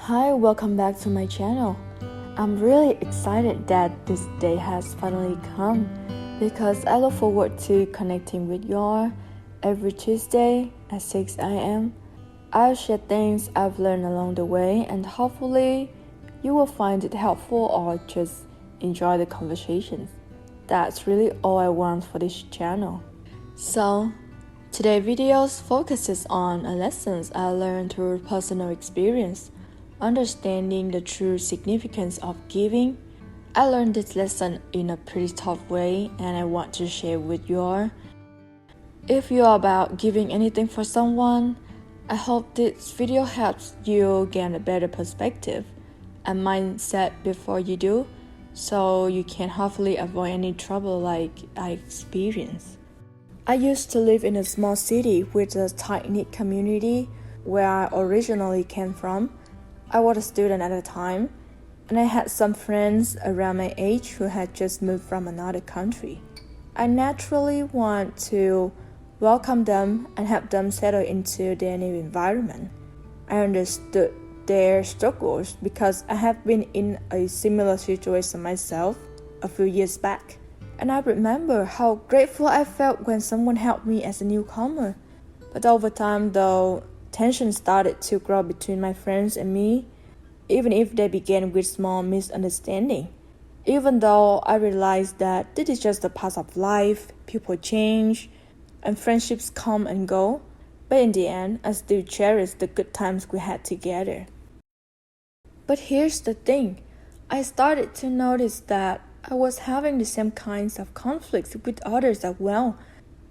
Hi, welcome back to my channel. I'm really excited that this day has finally come because I look forward to connecting with y'all every Tuesday at 6 a.m. I'll share things I've learned along the way and hopefully you will find it helpful or just enjoy the conversations. That's really all I want for this channel. So, today's video focuses on lessons I learned through personal experience. Understanding the true significance of giving. I learned this lesson in a pretty tough way and I want to share with you all. If you are about giving anything for someone, I hope this video helps you gain a better perspective and mindset before you do, so you can hopefully avoid any trouble like I experienced. I used to live in a small city with a tight-knit community where I originally came from. I was a student at the time, and I had some friends around my age who had just moved from another country. I naturally want to welcome them and help them settle into their new environment. I understood their struggles because I have been in a similar situation myself a few years back. And I remember how grateful I felt when someone helped me as a newcomer. But over time though, tension started to grow between my friends and me, even if they began with small misunderstanding. Even though I realized that this is just a part of life, people change, and friendships come and go, but in the end, I still cherish the good times we had together. But here's the thing, I started to notice that I was having the same kinds of conflicts with others as well,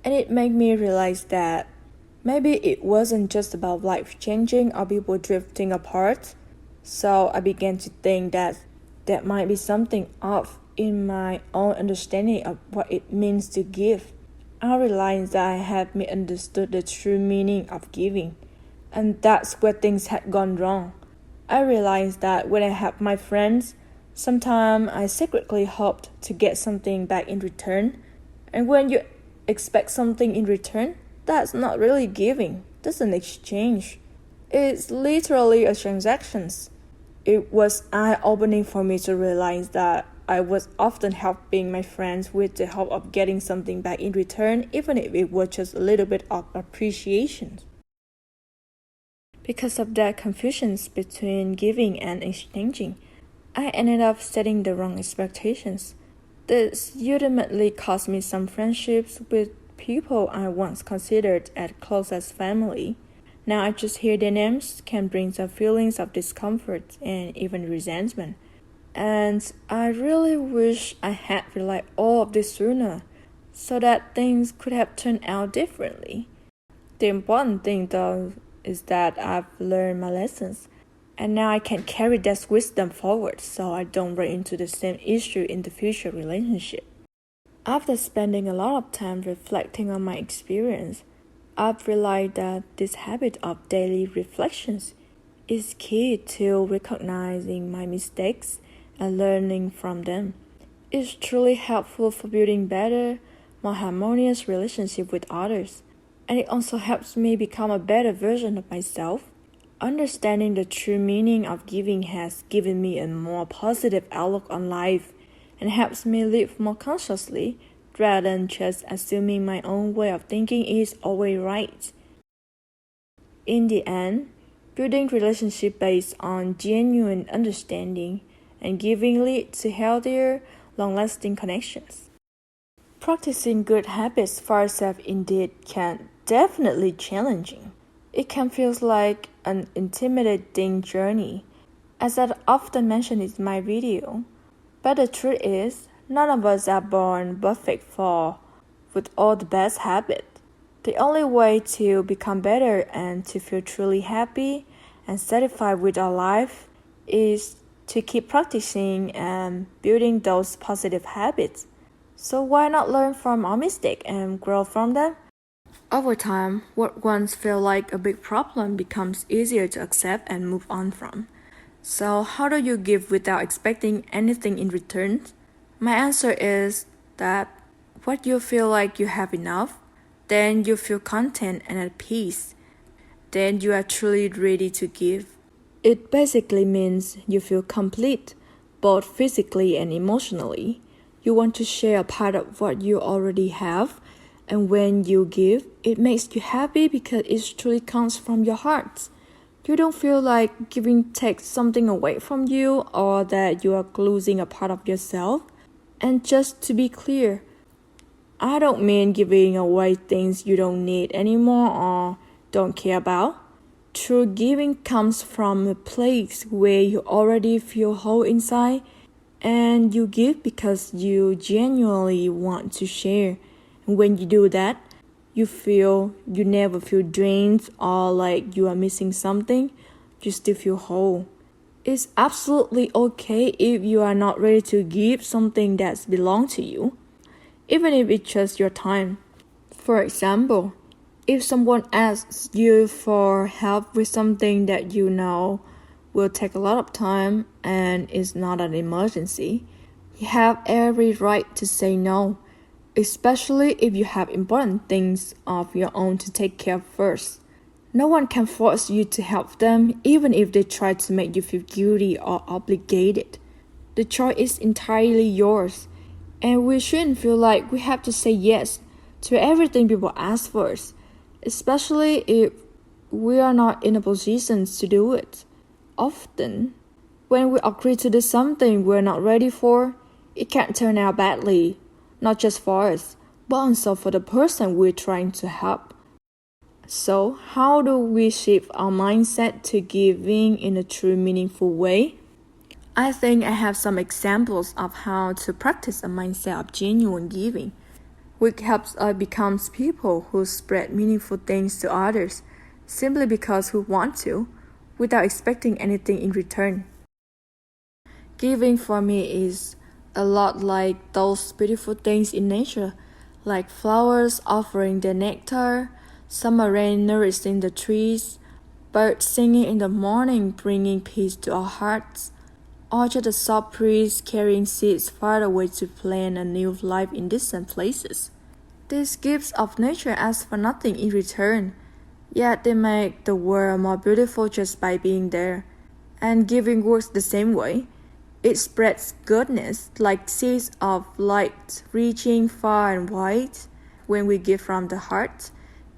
and it made me realize that maybe it wasn't just about life changing or people drifting apart. So I began to think that there might be something off in my own understanding of what it means to give. I realized that I had misunderstood the true meaning of giving, and that's where things had gone wrong. I realized that when I helped my friends, sometimes I secretly hoped to get something back in return, and when you expect something in return, that's not really giving, that's an exchange. It's literally a transaction. It was eye-opening for me to realize that I was often helping my friends with the hope of getting something back in return, even if it was just a little bit of appreciation. Because of that confusion between giving and exchanging, I ended up setting the wrong expectations. This ultimately cost me some friendships with people I once considered as close as family. Now I just hear their names can bring some feelings of discomfort and even resentment. And I really wish I had realized all of this sooner, so that things could have turned out differently. The important thing though is that I've learned my lessons, and now I can carry that wisdom forward so I don't run into the same issue in the future relationship. After spending a lot of time reflecting on my experience, I've realized that this habit of daily reflections is key to recognizing my mistakes and learning from them. It's truly helpful for building better, more harmonious relationships with others, and it also helps me become a better version of myself. Understanding the true meaning of giving has given me a more positive outlook on life and helps me live more consciously rather than just assuming my own way of thinking is always right. In the end, building relationships based on genuine understanding and giving leads to healthier, long-lasting connections. Practicing good habits for ourselves indeed can definitely challenging. It can feel like an intimidating journey, as I often mention in my video. But the truth is, none of us are born perfect with all the best habits. The only way to become better and to feel truly happy and satisfied with our life is to keep practicing and building those positive habits. So why not learn from our mistakes and grow from them? Over time, what once felt like a big problem becomes easier to accept and move on from. So how do you give without expecting anything in return? My answer is that when you feel like you have enough, then you feel content and at peace. Then you are truly ready to give. It basically means you feel complete, both physically and emotionally. You want to share a part of what you already have, and when you give, it makes you happy because it truly comes from your heart. You don't feel like giving takes something away from you or that you are losing a part of yourself. And just to be clear, I don't mean giving away things you don't need anymore or don't care about. True giving comes from a place where you already feel whole inside and you give because you genuinely want to share. And when you do that, you never feel drained or like you are missing something. You still feel whole. It's absolutely okay if you are not ready to give something that belongs to you, even if it's just your time. For example, if someone asks you for help with something that you know will take a lot of time and is not an emergency, you have every right to say no, especially if you have important things of your own to take care of first. No one can force you to help them, even if they try to make you feel guilty or obligated. The choice is entirely yours, and we shouldn't feel like we have to say yes to everything people ask for us, especially if we are not in a position to do it. Often, when we agree to do something we're not ready for, it can turn out badly, not just for us, but also for the person we're trying to help. So, how do we shift our mindset to giving in a true meaningful way? I think I have some examples of how to practice a mindset of genuine giving, which helps us become people who spread meaningful things to others simply because we want to, without expecting anything in return. Giving for me is a lot like those beautiful things in nature, like flowers offering their nectar, summer rain nourishing the trees, birds singing in the morning bringing peace to our hearts, or just a soft breeze carrying seeds far away to plant a new life in distant places. These gifts of nature ask for nothing in return, yet they make the world more beautiful just by being there. And giving works the same way. It spreads goodness like seeds of light reaching far and wide. When we give from the heart,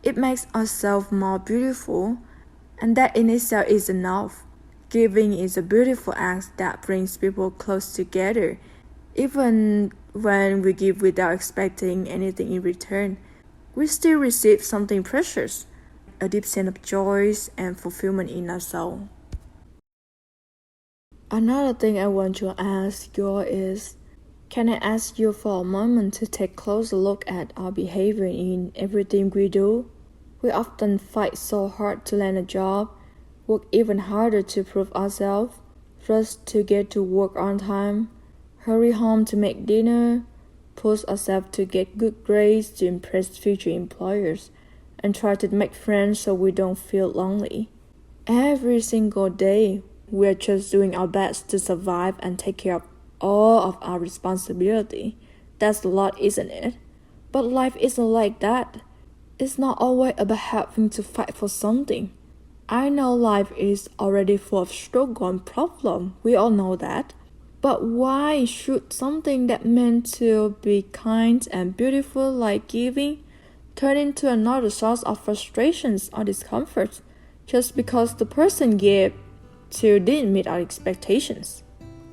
it makes ourselves more beautiful, and that in itself is enough. Giving is a beautiful act that brings people close together, even when we give without expecting anything in return. We still receive something precious, a deep sense of joy and fulfillment in our soul. Another thing I want to ask you is, can I ask you for a moment to take a closer look at our behavior in everything we do? We often fight so hard to land a job, work even harder to prove ourselves, rush to get to work on time, hurry home to make dinner, push ourselves to get good grades to impress future employers, and try to make friends so we don't feel lonely. Every single day, we're just doing our best to survive and take care of all of our responsibility. That's a lot, isn't it? But life isn't like that. It's not always about having to fight for something. I know life is already full of struggle and problem. We all know that. But why should something that meant to be kind and beautiful like giving turn into another source of frustrations or discomfort just because the person gave to didn't meet our expectations?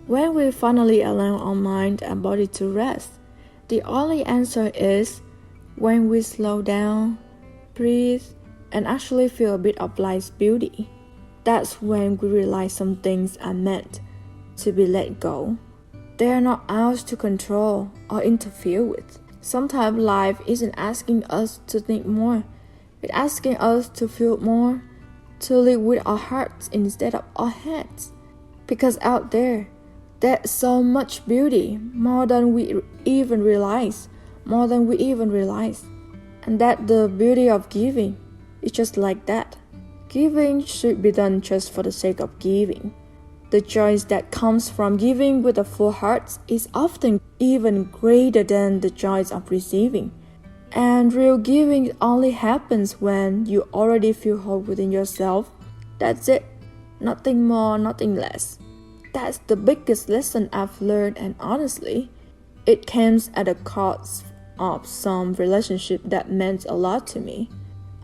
When we finally allow our mind and body to rest, the only answer is when we slow down, breathe, and actually feel a bit of life's beauty. That's when we realize some things are meant to be let go. They are not ours to control or interfere with. Sometimes life isn't asking us to think more. It's asking us to feel more, to live with our hearts instead of our heads. Because out there, there's so much beauty, more than we even realize. And that the beauty of giving is just like that. Giving should be done just for the sake of giving. The joy that comes from giving with a full heart is often even greater than the joy of receiving. And real giving only happens when you already feel whole within yourself. That's it. Nothing more, nothing less. That's the biggest lesson I've learned, and honestly, it comes at the cost of some relationship that meant a lot to me.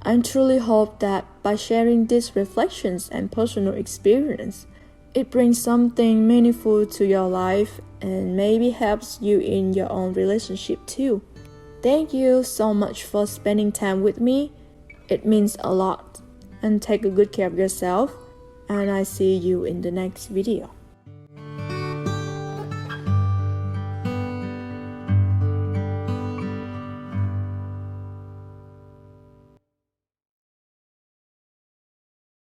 I truly hope that by sharing these reflections and personal experience, it brings something meaningful to your life and maybe helps you in your own relationship too. Thank you so much for spending time with me. It means a lot. And take good care of yourself. And I see you in the next video.